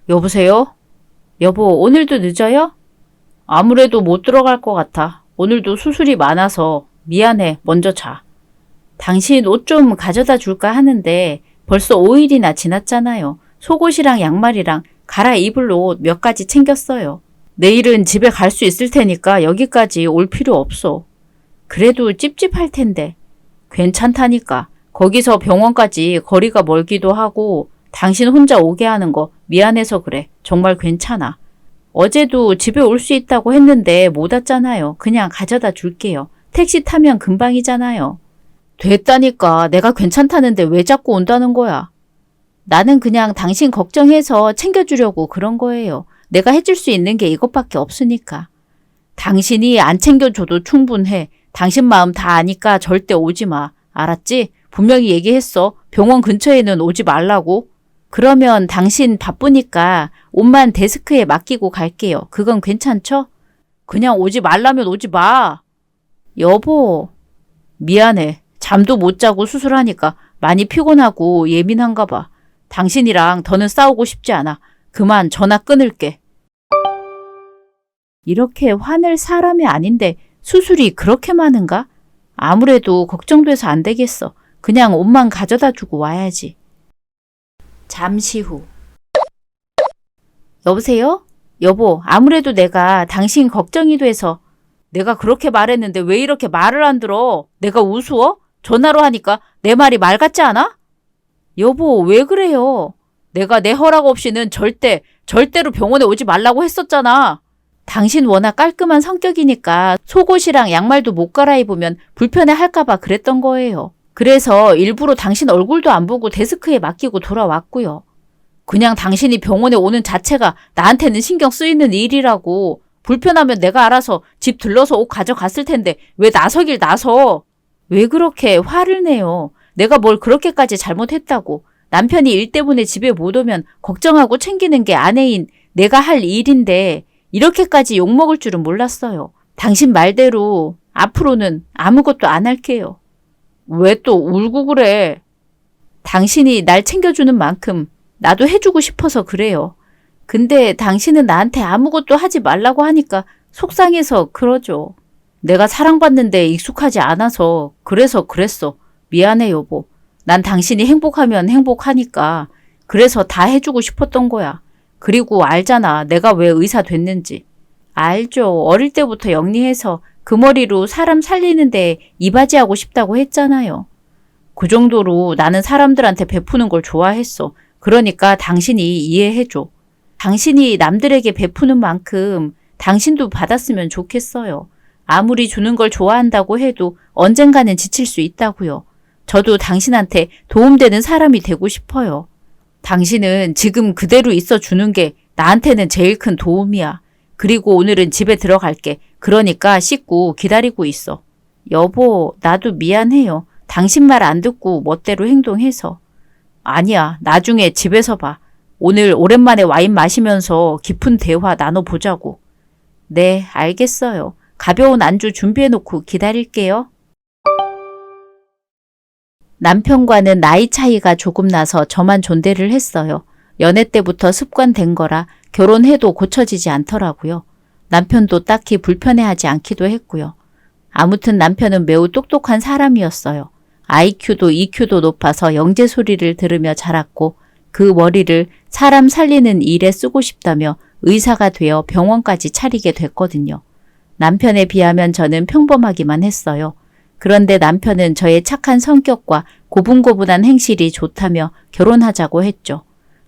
여보세요? 여보, 오늘도 늦어요? 아무래도 못 들어갈 것 같아. 오늘도 수술이 많아서 미안해. 먼저 자. 당신 옷 좀 가져다 줄까 하는데 벌써 5일이나 지났잖아요. 속옷이랑 양말이랑 갈아입을 옷 몇 가지 챙겼어요. 내일은 집에 갈 수 있을 테니까 여기까지 올 필요 없어. 그래도 찝찝할 텐데. 괜찮다니까. 거기서 병원까지 거리가 멀기도 하고 당신 혼자 오게 하는 거 미안해서 그래. 정말 괜찮아. 어제도 집에 올 수 있다고 했는데 못 왔잖아요. 그냥 가져다 줄게요. 택시 타면 금방이잖아요. 됐다니까. 내가 괜찮다는데 왜 자꾸 온다는 거야? 나는 그냥 당신 걱정해서 챙겨주려고 그런 거예요. 내가 해줄 수 있는 게 이것밖에 없으니까. 당신이 안 챙겨줘도 충분해. 당신 마음 다 아니까 절대 오지 마. 알았지? 분명히 얘기했어. 병원 근처에는 오지 말라고. 그러면 당신 바쁘니까 옷만 데스크에 맡기고 갈게요. 그건 괜찮죠? 그냥 오지 말라면 오지 마. 여보, 미안해. 잠도 못 자고 수술하니까 많이 피곤하고 예민한가 봐. 당신이랑 더는 싸우고 싶지 않아. 그만 전화 끊을게. 이렇게 화낼 사람이 아닌데 수술이 그렇게 많은가? 아무래도 걱정돼서 안 되겠어. 그냥 옷만 가져다 주고 와야지. 잠시 후. 여보세요? 여보, 아무래도 내가 당신 걱정이 돼서. 내가 그렇게 말했는데 왜 이렇게 말을 안 들어? 내가 우스워? 전화로 하니까 내 말이 말 같지 않아? 여보, 왜 그래요? 내가 내 허락 없이는 절대로 병원에 오지 말라고 했었잖아. 당신 워낙 깔끔한 성격이니까 속옷이랑 양말도 못 갈아입으면 불편해 할까봐 그랬던 거예요. 그래서 일부러 당신 얼굴도 안 보고 데스크에 맡기고 돌아왔고요. 그냥 당신이 병원에 오는 자체가 나한테는 신경 쓰이는 일이라고. 불편하면 내가 알아서 집 들러서 옷 가져갔을 텐데 왜 나서길 나서. 왜 그렇게 화를 내요? 내가 뭘 그렇게까지 잘못했다고. 남편이 일 때문에 집에 못 오면 걱정하고 챙기는 게 아내인 내가 할 일인데 이렇게까지 욕먹을 줄은 몰랐어요. 당신 말대로 앞으로는 아무것도 안 할게요. 왜 또 울고 그래? 당신이 날 챙겨주는 만큼 나도 해주고 싶어서 그래요. 근데 당신은 나한테 아무것도 하지 말라고 하니까 속상해서 그러죠. 내가 사랑받는데 익숙하지 않아서 그래서 그랬어. 미안해 여보. 난 당신이 행복하면 행복하니까 그래서 다 해주고 싶었던 거야. 그리고 알잖아. 내가 왜 의사 됐는지. 알죠. 어릴 때부터 영리해서 그 머리로 사람 살리는데 이바지하고 싶다고 했잖아요. 그 정도로 나는 사람들한테 베푸는 걸 좋아했어. 그러니까 당신이 이해해줘. 당신이 남들에게 베푸는 만큼 당신도 받았으면 좋겠어요. 아무리 주는 걸 좋아한다고 해도 언젠가는 지칠 수 있다고요. 저도 당신한테 도움되는 사람이 되고 싶어요. 당신은 지금 그대로 있어 주는 게 나한테는 제일 큰 도움이야. 그리고 오늘은 집에 들어갈게. 그러니까 씻고 기다리고 있어. 여보, 나도 미안해요. 당신 말 안 듣고 멋대로 행동해서. 아니야, 나중에 집에서 봐. 오늘 오랜만에 와인 마시면서 깊은 대화 나눠보자고. 네, 알겠어요. 가벼운 안주 준비해놓고 기다릴게요. 남편과는 나이 차이가 조금 나서 저만 존대를 했어요. 연애 때부터 습관된 거라 결혼해도 고쳐지지 않더라고요. 남편도 딱히 불편해하지 않기도 했고요. 아무튼 남편은 매우 똑똑한 사람이었어요. IQ도 EQ도 높아서 영재 소리를 들으며 자랐고 그 머리를 사람 살리는 일에 쓰고 싶다며 의사가 되어 병원까지 차리게 됐거든요. 남편에 비하면 저는 평범하기만 했어요. 그런데 남편은 저의 착한 성격과 고분고분한 행실이 좋다며 결혼하자고 했죠.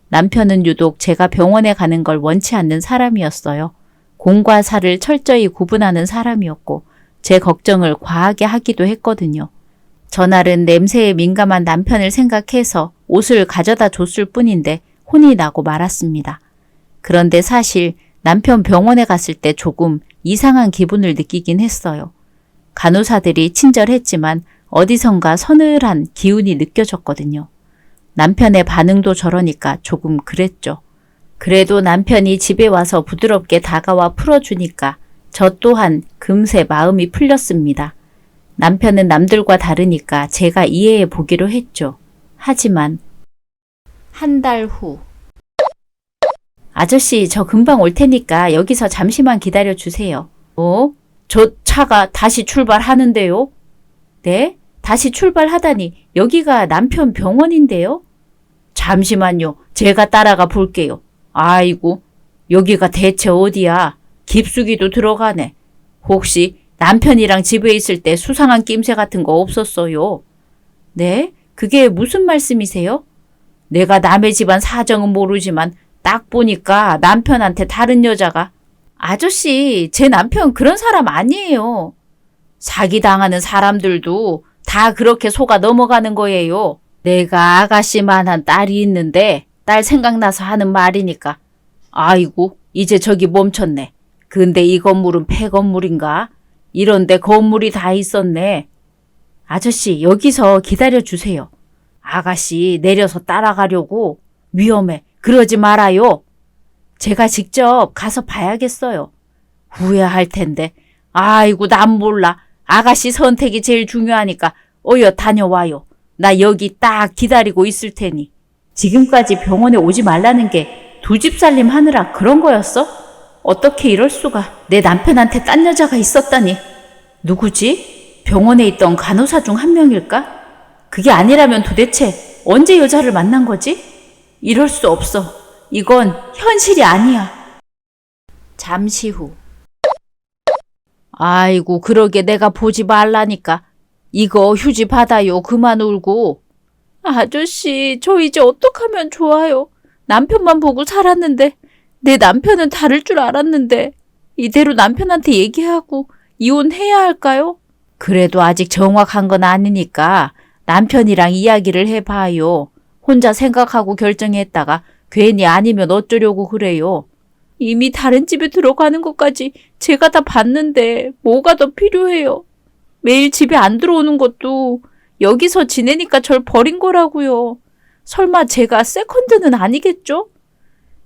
남편은 유독 제가 병원에 가는 걸 원치 않는 사람이었어요. 공과 사를 철저히 구분하는 사람이었고 제 걱정을 과하게 하기도 했거든요. 전날은 냄새에 민감한 남편을 생각해서 옷을 가져다 줬을 뿐인데 혼이 나고 말았습니다. 그런데 사실 남편 병원에 갔을 때 조금 이상한 기분을 느끼긴 했어요. 간호사들이 친절했지만 어디선가 서늘한 기운이 느껴졌거든요. 남편의 반응도 저러니까 조금 그랬죠. 그래도 남편이 집에 와서 부드럽게 다가와 풀어주니까 저 또한 금세 마음이 풀렸습니다. 남편은 남들과 다르니까 제가 이해해 보기로 했죠. 하지만 한 달 후. 아저씨, 저 금방 올 테니까 여기서 잠시만 기다려 주세요. 저 차가 다시 출발하는데요? 네? 다시 출발하다니 여기가 남편 병원인데요? 잠시만요. 제가 따라가 볼게요. 아이고, 여기가 대체 어디야? 깊숙이도 들어가네. 혹시 남편이랑 집에 있을 때 수상한 낌새 같은 거 없었어요? 네? 그게 무슨 말씀이세요? 내가 남의 집안 사정은 모르지만 딱 보니까 남편한테 다른 여자가 아저씨, 제 남편 그런 사람 아니에요. 사기당하는 사람들도 다 그렇게 속아 넘어가는 거예요. 내가 아가씨만한 딸이 있는데 딸 생각나서 하는 말이니까. 아이고, 이제 저기 멈췄네. 근데 이 건물은 폐건물인가? 이런데 건물이 다 있었네. 아저씨, 여기서 기다려 주세요. 아가씨, 내려서 따라가려고. 위험해. 그러지 말아요. 제가 직접 가서 봐야겠어요. 후회할 텐데. 아이고, 난 몰라. 아가씨 선택이 제일 중요하니까 어여 다녀와요. 나 여기 딱 기다리고 있을 테니. 지금까지 병원에 오지 말라는 게 두 집 살림 하느라 그런 거였어? 어떻게 이럴 수가. 내 남편한테 딴 여자가 있었다니. 누구지? 병원에 있던 간호사 중 한 명일까? 그게 아니라면 도대체 언제 여자를 만난 거지? 이럴 수 없어. 이건 현실이 아니야. 잠시 후. 아이고, 그러게 내가 보지 말라니까. 이거 휴지 받아요. 그만 울고. 아저씨, 저 이제 어떡하면 좋아요? 남편만 보고 살았는데 내 남편은 다를 줄 알았는데 이대로 남편한테 얘기하고 이혼해야 할까요? 그래도 아직 정확한 건 아니니까 남편이랑 이야기를 해봐요. 혼자 생각하고 결정했다가 괜히 아니면 어쩌려고 그래요. 이미 다른 집에 들어가는 것까지 제가 다 봤는데 뭐가 더 필요해요. 매일 집에 안 들어오는 것도 여기서 지내니까 절 버린 거라고요. 설마 제가 세컨드는 아니겠죠?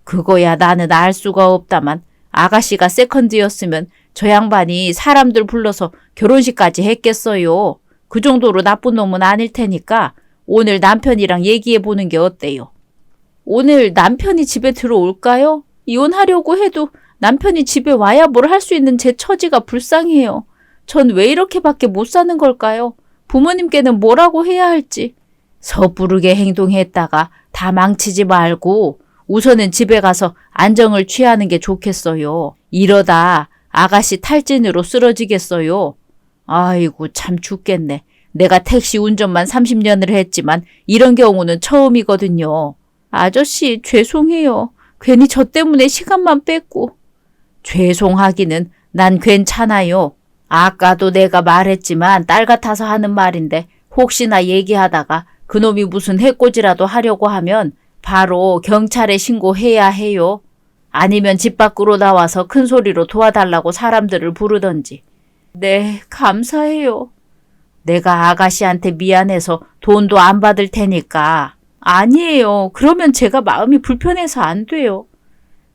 그거야 나는 알 수가 없다만 아가씨가 세컨드였으면 저 양반이 사람들 불러서 결혼식까지 했겠어요. 그 정도로 나쁜 놈은 아닐 테니까 오늘 남편이랑 얘기해 보는 게 어때요? 오늘 남편이 집에 들어올까요? 이혼하려고 해도 남편이 집에 와야 뭘 할 수 있는 제 처지가 불쌍해요. 전 왜 이렇게밖에 못 사는 걸까요? 부모님께는 뭐라고 해야 할지. 섣부르게 행동했다가 다 망치지 말고 우선은 집에 가서 안정을 취하는 게 좋겠어요. 이러다 아가씨 탈진으로 쓰러지겠어요. 아이고, 참 죽겠네. 내가 택시 운전만 30년을 했지만 이런 경우는 처음이거든요. 아저씨, 죄송해요. 괜히 저 때문에 시간만 뺐고. 죄송하기는 난 괜찮아요. 아까도 내가 말했지만 딸 같아서 하는 말인데 혹시나 얘기하다가 그놈이 무슨 해코지라도 하려고 하면 바로 경찰에 신고해야 해요. 아니면 집 밖으로 나와서 큰 소리로 도와달라고 사람들을 부르던지. 네, 감사해요. 내가 아가씨한테 미안해서 돈도 안 받을 테니까. 아니에요. 그러면 제가 마음이 불편해서 안 돼요.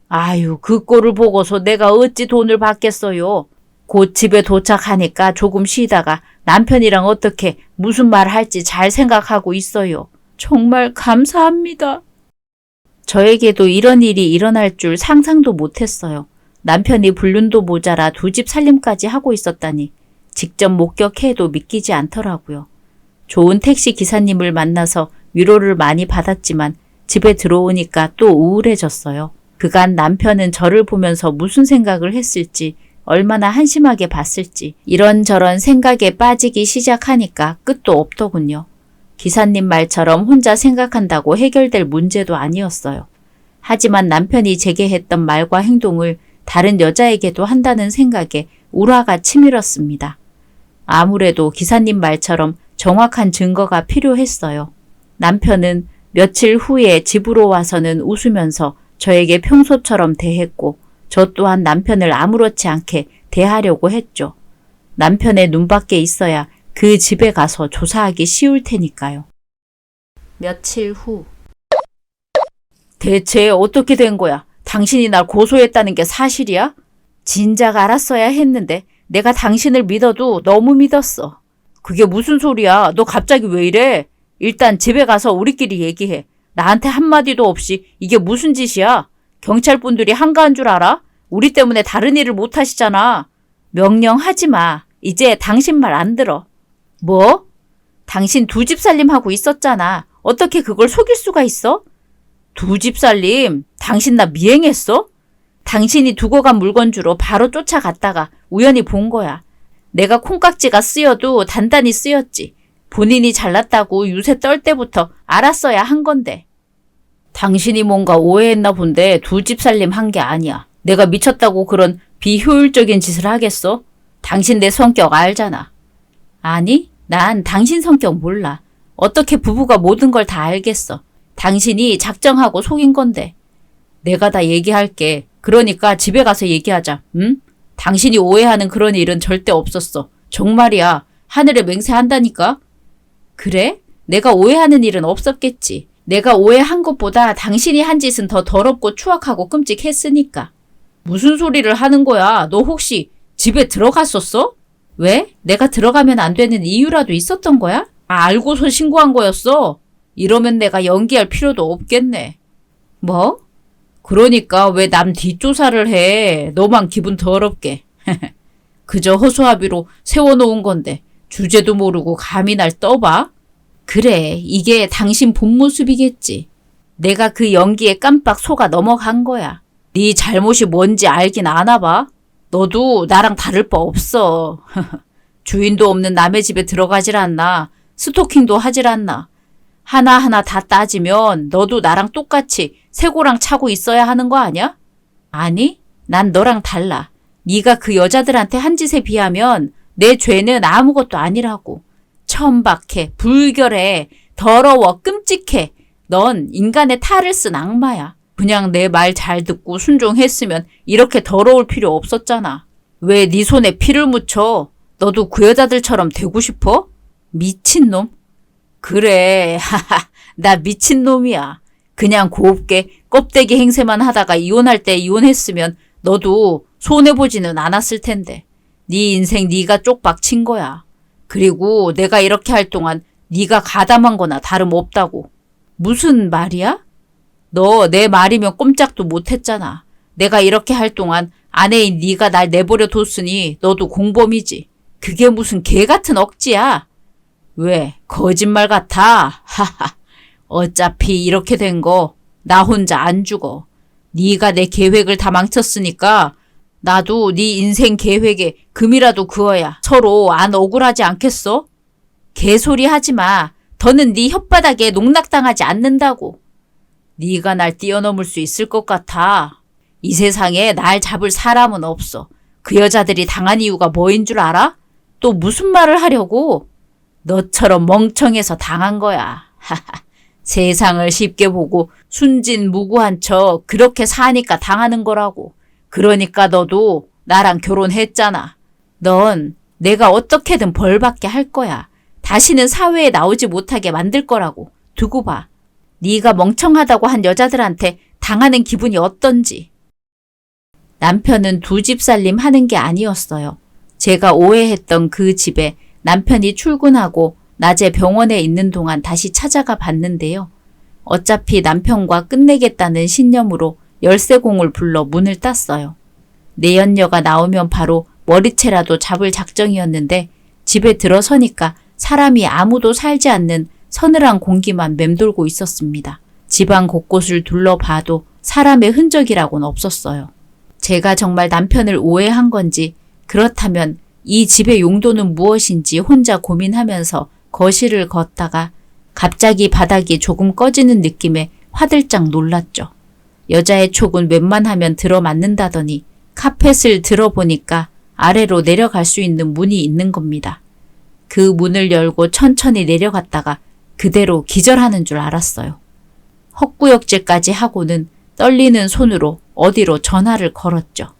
아유, 그 꼴을 보고서 내가 어찌 돈을 받겠어요. 곧 집에 도착하니까 조금 쉬다가 남편이랑 어떻게 무슨 말 할지 잘 생각하고 있어요. 정말 감사합니다. 저에게도 이런 일이 일어날 줄 상상도 못했어요. 남편이 불륜도 모자라 두 집 살림까지 하고 있었다니 직접 목격해도 믿기지 않더라고요. 좋은 택시 기사님을 만나서 위로를 많이 받았지만 집에 들어오니까 또 우울해졌어요. 그간 남편은 저를 보면서 무슨 생각을 했을지, 얼마나 한심하게 봤을지 이런저런 생각에 빠지기 시작하니까 끝도 없더군요. 기사님 말처럼 혼자 생각한다고 해결될 문제도 아니었어요. 하지만 남편이 제게 했던 말과 행동을 다른 여자에게도 한다는 생각에 울화가 치밀었습니다. 아무래도 기사님 말처럼 정확한 증거가 필요했어요. 남편은 며칠 후에 집으로 와서는 웃으면서 저에게 평소처럼 대했고 저 또한 남편을 아무렇지 않게 대하려고 했죠. 남편의 눈밖에 있어야 그 집에 가서 조사하기 쉬울 테니까요. 며칠 후. 대체 어떻게 된 거야? 당신이 날 고소했다는 게 사실이야? 진작 알았어야 했는데 내가 당신을 믿어도 너무 믿었어. 그게 무슨 소리야? 너 갑자기 왜 이래? 일단 집에 가서 우리끼리 얘기해. 나한테 한마디도 없이 이게 무슨 짓이야? 경찰분들이 한가한 줄 알아? 우리 때문에 다른 일을 못 하시잖아. 명령하지 마. 이제 당신 말 안 들어. 뭐? 당신 두 집 살림하고 있었잖아. 어떻게 그걸 속일 수가 있어? 두 집 살림? 당신 나 미행했어? 당신이 두고 간 물건 주로 바로 쫓아갔다가 우연히 본 거야. 내가 콩깍지가 쓰여도 단단히 쓰였지. 본인이 잘났다고 유세 떨 때부터 알았어야 한 건데. 당신이 뭔가 오해했나 본데 두 집 살림 한 게 아니야. 내가 미쳤다고 그런 비효율적인 짓을 하겠어? 당신 내 성격 알잖아. 아니, 난 당신 성격 몰라. 어떻게 부부가 모든 걸 다 알겠어. 당신이 작정하고 속인 건데. 내가 다 얘기할게. 그러니까 집에 가서 얘기하자. 응? 당신이 오해하는 그런 일은 절대 없었어. 정말이야. 하늘에 맹세한다니까. 그래? 내가 오해하는 일은 없었겠지. 내가 오해한 것보다 당신이 한 짓은 더 더럽고 추악하고 끔찍했으니까. 무슨 소리를 하는 거야? 너 혹시 집에 들어갔었어? 왜? 내가 들어가면 안 되는 이유라도 있었던 거야? 알고서 신고한 거였어. 이러면 내가 연기할 필요도 없겠네. 뭐? 그러니까 왜 남 뒷조사를 해? 너만 기분 더럽게. 그저 허수아비로 세워놓은 건데 주제도 모르고 감히 날 떠봐? 그래, 이게 당신 본 모습이겠지. 내가 그 연기에 깜빡 속아 넘어간 거야. 네 잘못이 뭔지 알긴 아나 봐. 너도 나랑 다를 바 없어. 주인도 없는 남의 집에 들어가질 않나. 스토킹도 하질 않나. 하나하나 다 따지면 너도 나랑 똑같이 새고랑 차고 있어야 하는 거 아니야? 아니, 난 너랑 달라. 네가 그 여자들한테 한 짓에 비하면 내 죄는 아무것도 아니라고. 천박해, 불결해, 더러워, 끔찍해. 넌 인간의 탈을 쓴 악마야. 그냥 내 말 잘 듣고 순종했으면 이렇게 더러울 필요 없었잖아. 왜 네 손에 피를 묻혀? 너도 그 여자들처럼 되고 싶어? 미친놈? 그래, 하하, 나 미친놈이야. 그냥 곱게 껍데기 행세만 하다가 이혼할 때 이혼했으면 너도 손해보지는 않았을 텐데. 네 인생 네가 쪽박 친 거야. 그리고 내가 이렇게 할 동안 네가 가담한 거나 다름없다고. 무슨 말이야? 너 내 말이면 꼼짝도 못했잖아. 내가 이렇게 할 동안 아내인 네가 날 내버려 뒀으니 너도 공범이지. 그게 무슨 개 같은 억지야. 왜? 거짓말 같아? 하하. 어차피 이렇게 된 거 나 혼자 안 죽어. 네가 내 계획을 다 망쳤으니까 나도 네 인생 계획에 금이라도 그어야 서로 안 억울하지 않겠어? 개소리 하지 마. 더는 네 혓바닥에 농락당하지 않는다고. 네가 날 뛰어넘을 수 있을 것 같아. 이 세상에 날 잡을 사람은 없어. 그 여자들이 당한 이유가 뭐인 줄 알아? 또 무슨 말을 하려고? 너처럼 멍청해서 당한 거야. 하하. 세상을 쉽게 보고 순진무구한 척 그렇게 사니까 당하는 거라고. 그러니까 너도 나랑 결혼했잖아. 넌 내가 어떻게든 벌받게 할 거야. 다시는 사회에 나오지 못하게 만들 거라고. 두고 봐. 네가 멍청하다고 한 여자들한테 당하는 기분이 어떤지. 남편은 두 집 살림 하는 게 아니었어요. 제가 오해했던 그 집에 남편이 출근하고 낮에 병원에 있는 동안 다시 찾아가 봤는데요. 어차피 남편과 끝내겠다는 신념으로 열쇠공을 불러 문을 땄어요. 내연녀가 나오면 바로 머리채라도 잡을 작정이었는데 집에 들어서니까 사람이 아무도 살지 않는 서늘한 공기만 맴돌고 있었습니다. 집안 곳곳을 둘러봐도 사람의 흔적이라고는 없었어요. 제가 정말 남편을 오해한 건지, 그렇다면 이 집의 용도는 무엇인지 혼자 고민하면서 거실을 걷다가 갑자기 바닥이 조금 꺼지는 느낌에 화들짝 놀랐죠. 여자의 촉은 웬만하면 들어맞는다더니 카펫을 들어보니까 아래로 내려갈 수 있는 문이 있는 겁니다. 그 문을 열고 천천히 내려갔다가 그대로 기절하는 줄 알았어요. 헛구역질까지 하고는 떨리는 손으로 어디로 전화를 걸었죠.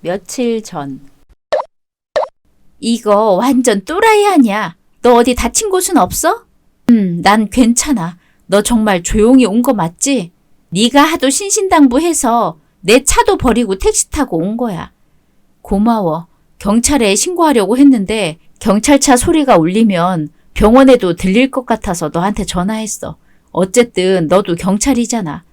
며칠 전. 이거 완전 또라이 아니야. 너 어디 다친 곳은 없어? 난 괜찮아. 너 정말 조용히 온 거 맞지? 네가 하도 신신당부해서 내 차도 버리고 택시 타고 온 거야. 고마워. 경찰에 신고하려고 했는데 경찰차 소리가 울리면 병원에도 들릴 것 같아서 너한테 전화했어. 어쨌든 너도 경찰이잖아.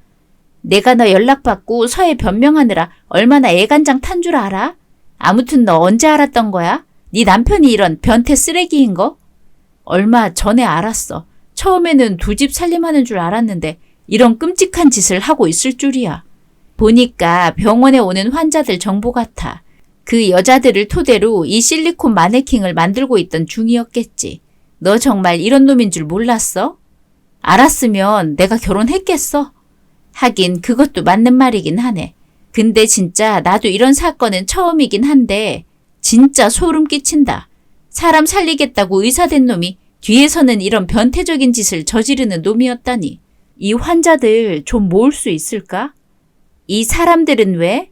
내가 너 연락받고 서해 변명하느라 얼마나 애간장 탄 줄 알아? 아무튼 너 언제 알았던 거야? 네 남편이 이런 변태 쓰레기인 거? 얼마 전에 알았어. 처음에는 두 집 살림하는 줄 알았는데 이런 끔찍한 짓을 하고 있을 줄이야. 보니까 병원에 오는 환자들 정보 같아. 그 여자들을 토대로 이 실리콘 마네킹을 만들고 있던 중이었겠지. 너 정말 이런 놈인 줄 몰랐어? 알았으면 내가 결혼했겠어? 하긴 그것도 맞는 말이긴 하네. 근데 진짜 나도 이런 사건은 처음이긴 한데 진짜 소름 끼친다. 사람 살리겠다고 의사된 놈이 뒤에서는 이런 변태적인 짓을 저지르는 놈이었다니. 이 환자들 좀 모을 수 있을까? 이 사람들은 왜?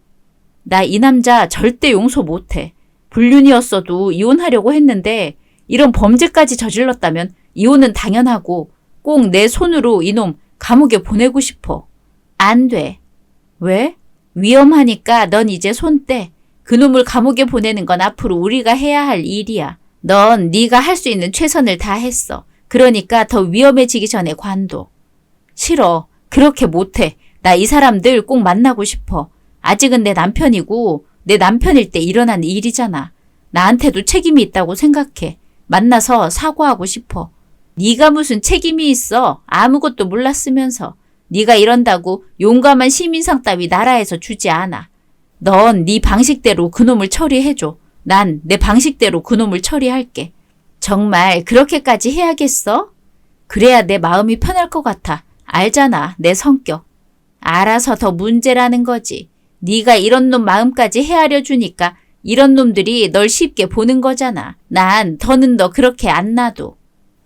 나 이 남자 절대 용서 못해. 불륜이었어도 이혼하려고 했는데 이런 범죄까지 저질렀다면 이혼은 당연하고 꼭 내 손으로 이놈 감옥에 보내고 싶어. 안 돼. 왜? 위험하니까 넌 이제 손 떼. 그놈을 감옥에 보내는 건 앞으로 우리가 해야 할 일이야. 넌 네가 할 수 있는 최선을 다했어. 그러니까 더 위험해지기 전에 관둬. 싫어. 그렇게 못해. 나 이 사람들 꼭 만나고 싶어. 아직은 내 남편이고 내 남편일 때 일어난 일이잖아. 나한테도 책임이 있다고 생각해. 만나서 사과하고 싶어. 네가 무슨 책임이 있어. 아무것도 몰랐으면서. 네가 이런다고 용감한 시민상 따위 나라에서 주지 않아. 넌 네 방식대로 그놈을 처리해줘. 난 내 방식대로 그놈을 처리할게. 정말 그렇게까지 해야겠어? 그래야 내 마음이 편할 것 같아. 알잖아, 내 성격. 알아서 더 문제라는 거지. 네가 이런 놈 마음까지 헤아려 주니까 이런 놈들이 널 쉽게 보는 거잖아. 난 더는 너 그렇게 안 놔둬.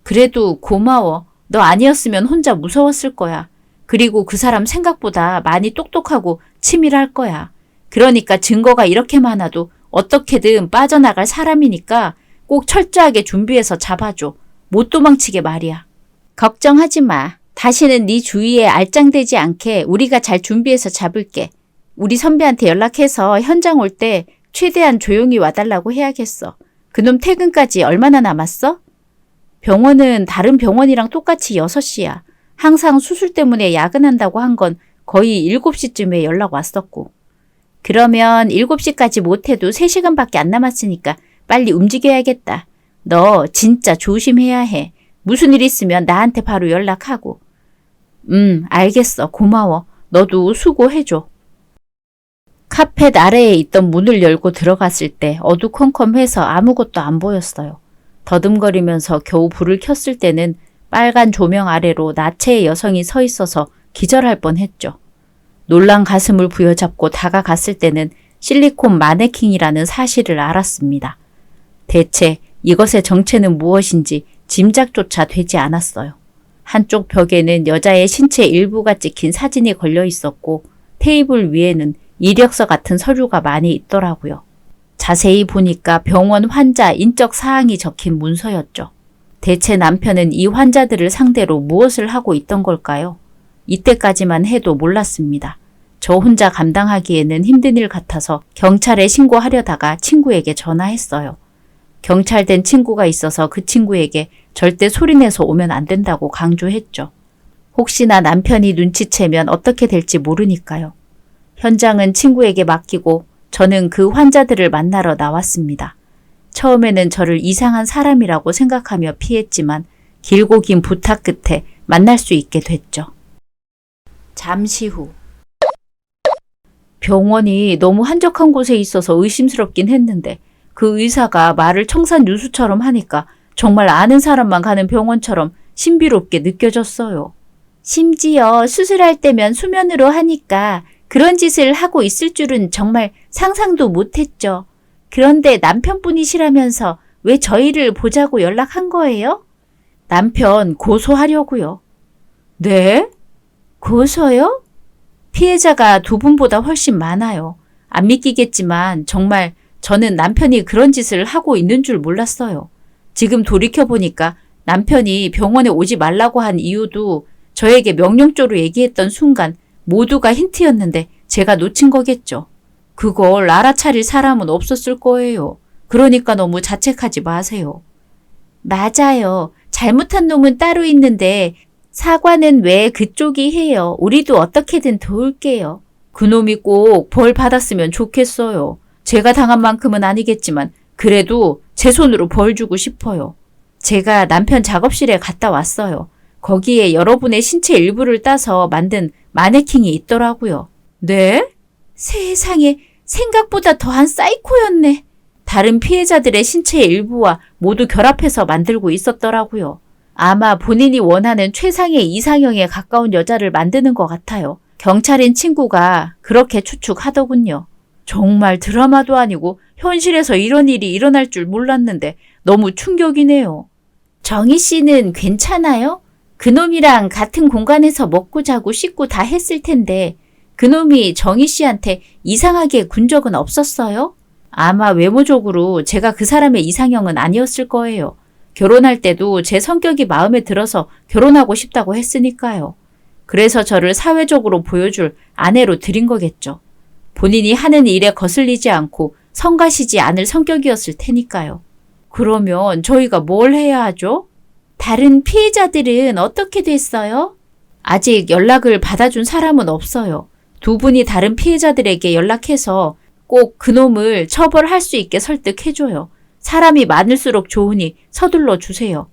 그래도 고마워. 너 아니었으면 혼자 무서웠을 거야. 그리고 그 사람 생각보다 많이 똑똑하고 치밀할 거야. 그러니까 증거가 이렇게 많아도 어떻게든 빠져나갈 사람이니까 꼭 철저하게 준비해서 잡아줘. 못 도망치게 말이야. 걱정하지 마. 다시는 네 주위에 알짱대지 않게 우리가 잘 준비해서 잡을게. 우리 선배한테 연락해서 현장 올 때 최대한 조용히 와달라고 해야겠어. 그놈 퇴근까지 얼마나 남았어? 병원은 다른 병원이랑 똑같이 6시야. 항상 수술 때문에 야근한다고 한 건 거의 7시쯤에 연락 왔었고. 그러면 7시까지 못해도 3시간밖에 안 남았으니까 빨리 움직여야겠다. 너 진짜 조심해야 해. 무슨 일 있으면 나한테 바로 연락하고. 알겠어. 고마워. 너도 수고해줘. 카펫 아래에 있던 문을 열고 들어갔을 때 어두컴컴해서 아무것도 안 보였어요. 더듬거리면서 겨우 불을 켰을 때는 빨간 조명 아래로 나체의 여성이 서 있어서 기절할 뻔했죠. 놀란 가슴을 부여잡고 다가갔을 때는 실리콘 마네킹이라는 사실을 알았습니다. 대체 이것의 정체는 무엇인지 짐작조차 되지 않았어요. 한쪽 벽에는 여자의 신체 일부가 찍힌 사진이 걸려 있었고 테이블 위에는 이력서 같은 서류가 많이 있더라고요. 자세히 보니까 병원 환자 인적 사항이 적힌 문서였죠. 대체 남편은 이 환자들을 상대로 무엇을 하고 있던 걸까요? 이때까지만 해도 몰랐습니다. 저 혼자 감당하기에는 힘든 일 같아서 경찰에 신고하려다가 친구에게 전화했어요. 경찰된 친구가 있어서 그 친구에게 절대 소리내서 오면 안 된다고 강조했죠. 혹시나 남편이 눈치채면 어떻게 될지 모르니까요. 현장은 친구에게 맡기고 저는 그 환자들을 만나러 나왔습니다. 처음에는 저를 이상한 사람이라고 생각하며 피했지만 길고 긴 부탁 끝에 만날 수 있게 됐죠. 잠시 후. 병원이 너무 한적한 곳에 있어서 의심스럽긴 했는데 그 의사가 말을 청산유수처럼 하니까 정말 아는 사람만 가는 병원처럼 신비롭게 느껴졌어요. 심지어 수술할 때면 수면으로 하니까 그런 짓을 하고 있을 줄은 정말 상상도 못했죠. 그런데 남편분이시라면서 왜 저희를 보자고 연락한 거예요? 남편 고소하려고요. 네? 고소요? 피해자가 두 분보다 훨씬 많아요. 안 믿기겠지만 정말 저는 남편이 그런 짓을 하고 있는 줄 몰랐어요. 지금 돌이켜보니까 남편이 병원에 오지 말라고 한 이유도 저에게 명령조로 얘기했던 순간 모두가 힌트였는데 제가 놓친 거겠죠. 그걸 알아차릴 사람은 없었을 거예요. 그러니까 너무 자책하지 마세요. 맞아요. 잘못한 놈은 따로 있는데 사과는 왜 그쪽이 해요. 우리도 어떻게든 도울게요. 그놈이 꼭 벌 받았으면 좋겠어요. 제가 당한 만큼은 아니겠지만 그래도 제 손으로 벌 주고 싶어요. 제가 남편 작업실에 갔다 왔어요. 거기에 여러분의 신체 일부를 따서 만든 마네킹이 있더라고요. 네? 세상에 생각보다 더한 사이코였네. 다른 피해자들의 신체의 일부와 모두 결합해서 만들고 있었더라고요. 아마 본인이 원하는 최상의 이상형에 가까운 여자를 만드는 것 같아요. 경찰인 친구가 그렇게 추측하더군요. 정말 드라마도 아니고 현실에서 이런 일이 일어날 줄 몰랐는데 너무 충격이네요. 정희 씨는 괜찮아요? 그놈이랑 같은 공간에서 먹고 자고 씻고 다 했을 텐데 그놈이 정희 씨한테 이상하게 군 적은 없었어요? 아마 외모적으로 제가 그 사람의 이상형은 아니었을 거예요. 결혼할 때도 제 성격이 마음에 들어서 결혼하고 싶다고 했으니까요. 그래서 저를 사회적으로 보여줄 아내로 들인 거겠죠. 본인이 하는 일에 거슬리지 않고 성가시지 않을 성격이었을 테니까요. 그러면 저희가 뭘 해야 하죠? 다른 피해자들은 어떻게 됐어요? 아직 연락을 받아준 사람은 없어요. 두 분이 다른 피해자들에게 연락해서 꼭 그놈을 처벌할 수 있게 설득해줘요. 사람이 많을수록 좋으니 서둘러 주세요.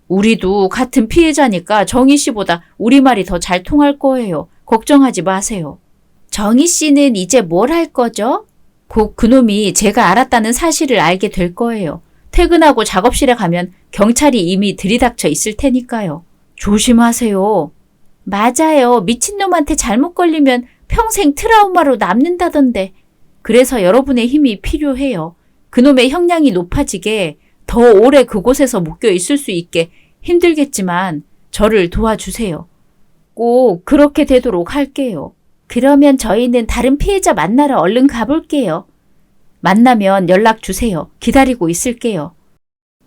우리도 같은 피해자니까 정희 씨보다 우리말이 더 잘 통할 거예요. 걱정하지 마세요. 정희 씨는 이제 뭘 할 거죠? 곧 그놈이 제가 알았다는 사실을 알게 될 거예요. 퇴근하고 작업실에 가면 경찰이 이미 들이닥쳐 있을 테니까요. 조심하세요. 맞아요. 미친놈한테 잘못 걸리면 평생 트라우마로 남는다던데. 그래서 여러분의 힘이 필요해요. 그놈의 형량이 높아지게 더 오래 그곳에서 묶여 있을 수 있게 힘들겠지만 저를 도와주세요. 꼭 그렇게 되도록 할게요. 그러면 저희는 다른 피해자 만나러 얼른 가볼게요. 만나면 연락 주세요. 기다리고 있을게요.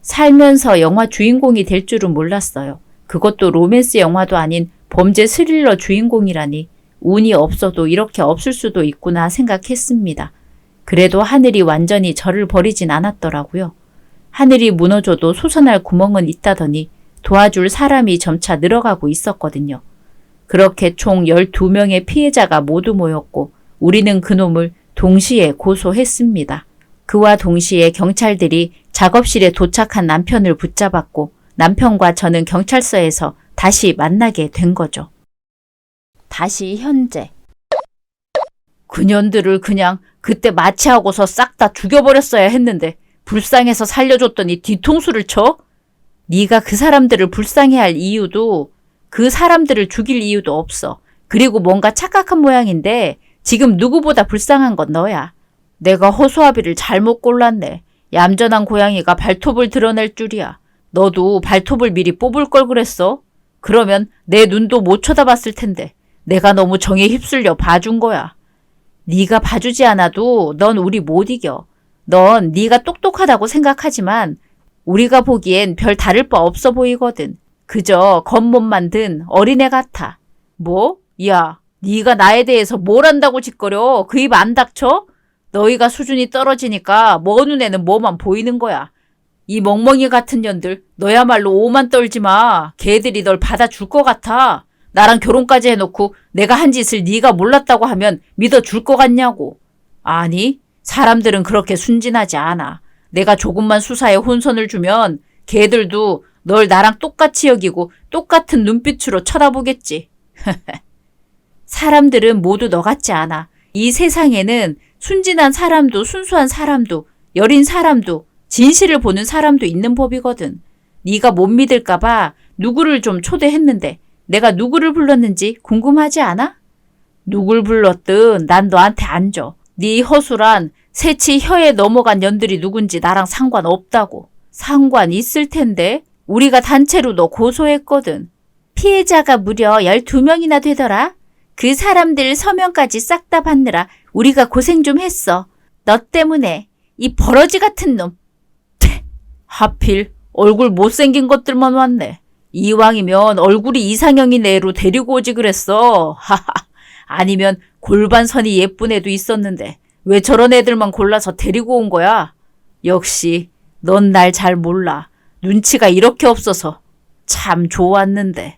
살면서 영화 주인공이 될 줄은 몰랐어요. 그것도 로맨스 영화도 아닌 범죄 스릴러 주인공이라니 운이 없어도 이렇게 없을 수도 있구나 생각했습니다. 그래도 하늘이 완전히 저를 버리진 않았더라고요. 하늘이 무너져도 솟아날 구멍은 있다더니 도와줄 사람이 점차 늘어가고 있었거든요. 그렇게 총 12명의 피해자가 모두 모였고 우리는 그놈을 동시에 고소했습니다. 그와 동시에 경찰들이 작업실에 도착한 남편을 붙잡았고 남편과 저는 경찰서에서 다시 만나게 된 거죠. 다시 현재. 그년들을 그냥 그때 마취하고서 싹 다 죽여버렸어야 했는데 불쌍해서 살려줬더니 뒤통수를 쳐? 네가 그 사람들을 불쌍해할 이유도 그 사람들을 죽일 이유도 없어. 그리고 뭔가 착각한 모양인데 지금 누구보다 불쌍한 건 너야. 내가 허수아비를 잘못 골랐네. 얌전한 고양이가 발톱을 드러낼 줄이야. 너도 발톱을 미리 뽑을 걸 그랬어. 그러면 내 눈도 못 쳐다봤을 텐데 내가 너무 정에 휩쓸려 봐준 거야. 네가 봐주지 않아도 넌 우리 못 이겨. 넌 네가 똑똑하다고 생각하지만 우리가 보기엔 별 다를 바 없어 보이거든. 그저 겉멋만 든 어린애 같아. 뭐? 야, 네가 나에 대해서 뭘 안다고 짓거려? 그 입 안 닥쳐? 너희가 수준이 떨어지니까 뭐 눈에는 뭐만 보이는 거야. 이 멍멍이 같은 년들 너야말로 오만 떨지 마. 걔들이 널 받아줄 것 같아. 나랑 결혼까지 해놓고 내가 한 짓을 네가 몰랐다고 하면 믿어줄 것 같냐고. 아니, 사람들은 그렇게 순진하지 않아. 내가 조금만 수사에 혼선을 주면 걔들도 널 나랑 똑같이 여기고 똑같은 눈빛으로 쳐다보겠지. 사람들은 모두 너 같지 않아. 이 세상에는 순진한 사람도 순수한 사람도 여린 사람도 진실을 보는 사람도 있는 법이거든. 네가 못 믿을까 봐 누구를 좀 초대했는데 내가 누구를 불렀는지 궁금하지 않아? 누굴 불렀든 난 너한테 안 줘. 네 허술한 새치 혀에 넘어간 년들이 누군지 나랑 상관없다고. 상관 있을 텐데 우리가 단체로 너 고소했거든. 피해자가 무려 12명이나 되더라. 그 사람들 서명까지 싹 다 받느라 우리가 고생 좀 했어. 너 때문에. 이 버러지 같은 놈. 하필 얼굴 못생긴 것들만 왔네. 이왕이면 얼굴이 이상형인 애로 데리고 오지 그랬어. 하하. 아니면 골반선이 예쁜 애도 있었는데 왜 저런 애들만 골라서 데리고 온 거야? 역시 넌 날 잘 몰라. 눈치가 이렇게 없어서 참 좋았는데.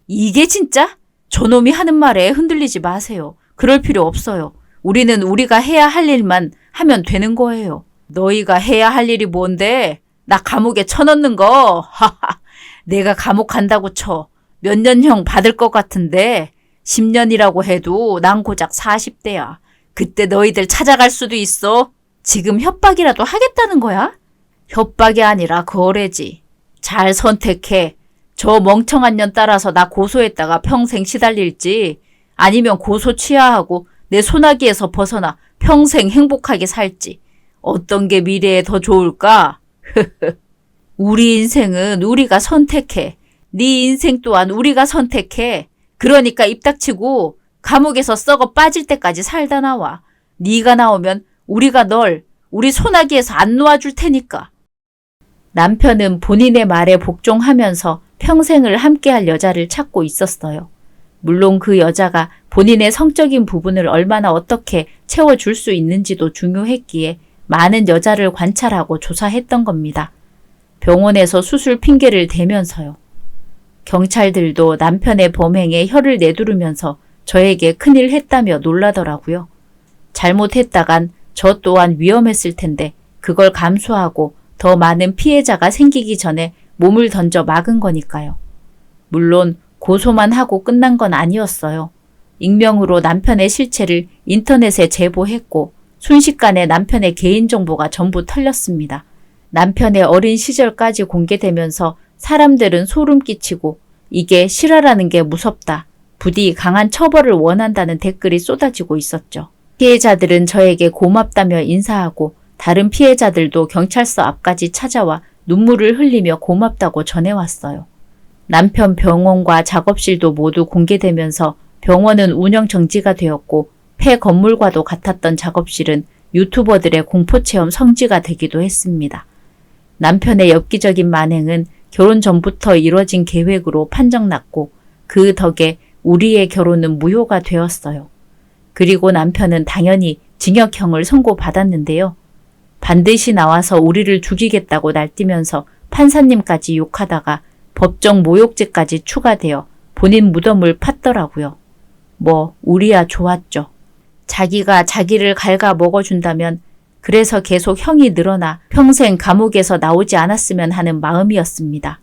이게 진짜? 저놈이 하는 말에 흔들리지 마세요. 그럴 필요 없어요. 우리는 우리가 해야 할 일만 하면 되는 거예요. 너희가 해야 할 일이 뭔데? 나 감옥에 쳐넣는 거? 하하. 내가 감옥 간다고 쳐. 몇 년형 받을 것 같은데 10년이라고 해도 난 고작 40대야. 그때 너희들 찾아갈 수도 있어. 지금 협박이라도 하겠다는 거야? 협박이 아니라 거래지. 잘 선택해. 저 멍청한 년 따라서 나 고소했다가 평생 시달릴지 아니면 고소 취하하고 내 소나기에서 벗어나 평생 행복하게 살지. 어떤 게 미래에 더 좋을까? 우리 인생은 우리가 선택해. 네 인생 또한 우리가 선택해. 그러니까 입 닥치고 감옥에서 썩어 빠질 때까지 살다 나와. 네가 나오면 우리가 널 우리 소나기에서 안 놓아줄 테니까. 남편은 본인의 말에 복종하면서 평생을 함께할 여자를 찾고 있었어요. 물론 그 여자가 본인의 성적인 부분을 얼마나 어떻게 채워줄 수 있는지도 중요했기에 많은 여자를 관찰하고 조사했던 겁니다. 병원에서 수술 핑계를 대면서요. 경찰들도 남편의 범행에 혀를 내두르면서 저에게 큰일 했다며 놀라더라고요. 잘못했다간 저 또한 위험했을 텐데 그걸 감수하고 더 많은 피해자가 생기기 전에 몸을 던져 막은 거니까요. 물론 고소만 하고 끝난 건 아니었어요. 익명으로 남편의 실체를 인터넷에 제보했고 순식간에 남편의 개인정보가 전부 털렸습니다. 남편의 어린 시절까지 공개되면서 사람들은 소름 끼치고 이게 실화라는 게 무섭다. 부디 강한 처벌을 원한다는 댓글이 쏟아지고 있었죠. 피해자들은 저에게 고맙다며 인사하고 다른 피해자들도 경찰서 앞까지 찾아와 눈물을 흘리며 고맙다고 전해왔어요. 남편 병원과 작업실도 모두 공개되면서 병원은 운영 정지가 되었고 폐 건물과도 같았던 작업실은 유튜버들의 공포체험 성지가 되기도 했습니다. 남편의 엽기적인 만행은 결혼 전부터 이뤄진 계획으로 판정났고 그 덕에 우리의 결혼은 무효가 되었어요. 그리고 남편은 당연히 징역형을 선고받았는데요. 반드시 나와서 우리를 죽이겠다고 날뛰면서 판사님까지 욕하다가 법정 모욕죄까지 추가되어 본인 무덤을 팠더라고요. 뭐 우리야 좋았죠. 자기가 자기를 갉아 먹어준다면 그래서 계속 형이 늘어나 평생 감옥에서 나오지 않았으면 하는 마음이었습니다.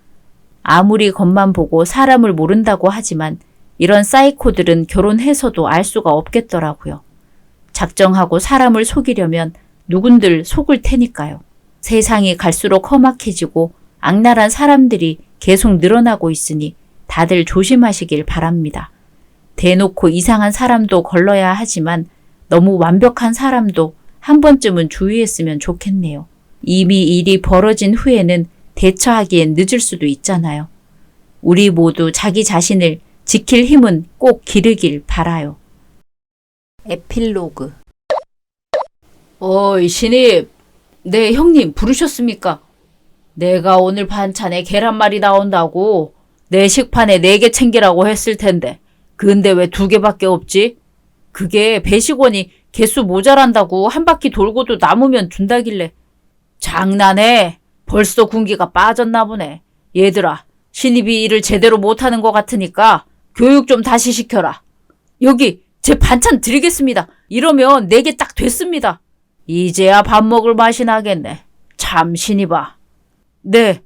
아무리 겉만 보고 사람을 모른다고 하지만 이런 사이코들은 결혼해서도 알 수가 없겠더라고요. 작정하고 사람을 속이려면 누군들 속을 테니까요. 세상이 갈수록 험악해지고 악랄한 사람들이 계속 늘어나고 있으니 다들 조심하시길 바랍니다. 대놓고 이상한 사람도 걸러야 하지만 너무 완벽한 사람도 한 번쯤은 주의했으면 좋겠네요. 이미 일이 벌어진 후에는 대처하기엔 늦을 수도 있잖아요. 우리 모두 자기 자신을 지킬 힘은 꼭 기르길 바라요. 에필로그. 어이 신입. 네 형님 부르셨습니까? 내가 오늘 반찬에 계란말이 나온다고 내 식판에 4개 챙기라고 했을 텐데 근데 왜 2개밖에 없지? 그게 배식원이 개수 모자란다고 한 바퀴 돌고도 남으면 준다길래. 장난해. 벌써 군기가 빠졌나 보네. 얘들아, 신입이 일을 제대로 못하는 것 같으니까 교육 좀 다시 시켜라. 여기 제 반찬 드리겠습니다. 이러면 4개 딱 됐습니다. 이제야 밥 먹을 맛이 나겠네. 참 신입아. 네,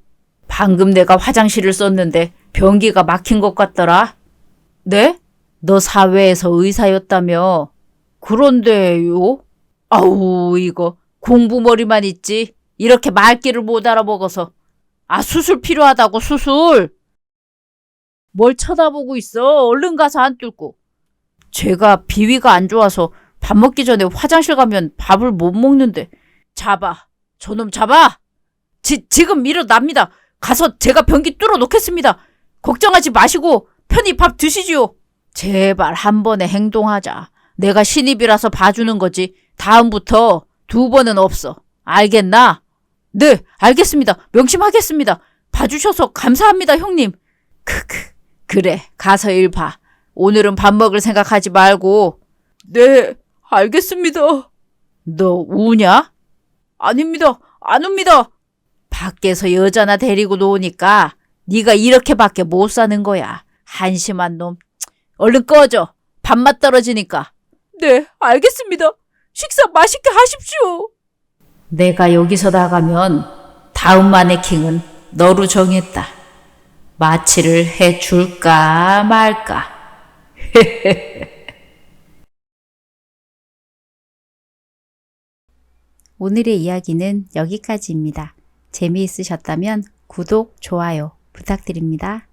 방금 내가 화장실을 썼는데 변기가 막힌 것 같더라. 네? 너 사회에서 의사였다며? 그런데요? 아우 이거 공부머리만 있지. 이렇게 말귀를 못 알아먹어서. 아 수술 필요하다고 수술. 뭘 쳐다보고 있어. 얼른 가서 안 뚫고. 제가 비위가 안 좋아서 밥 먹기 전에 화장실 가면 밥을 못 먹는데. 잡아. 저놈 잡아. 지금 일어납니다. 가서 제가 변기 뚫어 놓겠습니다. 걱정하지 마시고 편히 밥 드시지요. 제발 한 번에 행동하자. 내가 신입이라서 봐주는 거지. 다음부터 2번은 없어. 알겠나? 네, 알겠습니다. 명심하겠습니다. 봐주셔서 감사합니다, 형님. 크크, 그래, 가서 일 봐. 오늘은 밥 먹을 생각하지 말고. 네, 알겠습니다. 너 우냐? 아닙니다. 안 웁니다. 밖에서 여자나 데리고 노니까 네가 이렇게밖에 못 사는 거야. 한심한 놈. 얼른 꺼져. 밥맛 떨어지니까. 네, 알겠습니다. 식사 맛있게 하십시오. 내가 여기서 나가면 다음 마네킹은 너로 정했다. 마취를 해줄까 말까. 오늘의 이야기는 여기까지입니다. 재미있으셨다면 구독, 좋아요 부탁드립니다.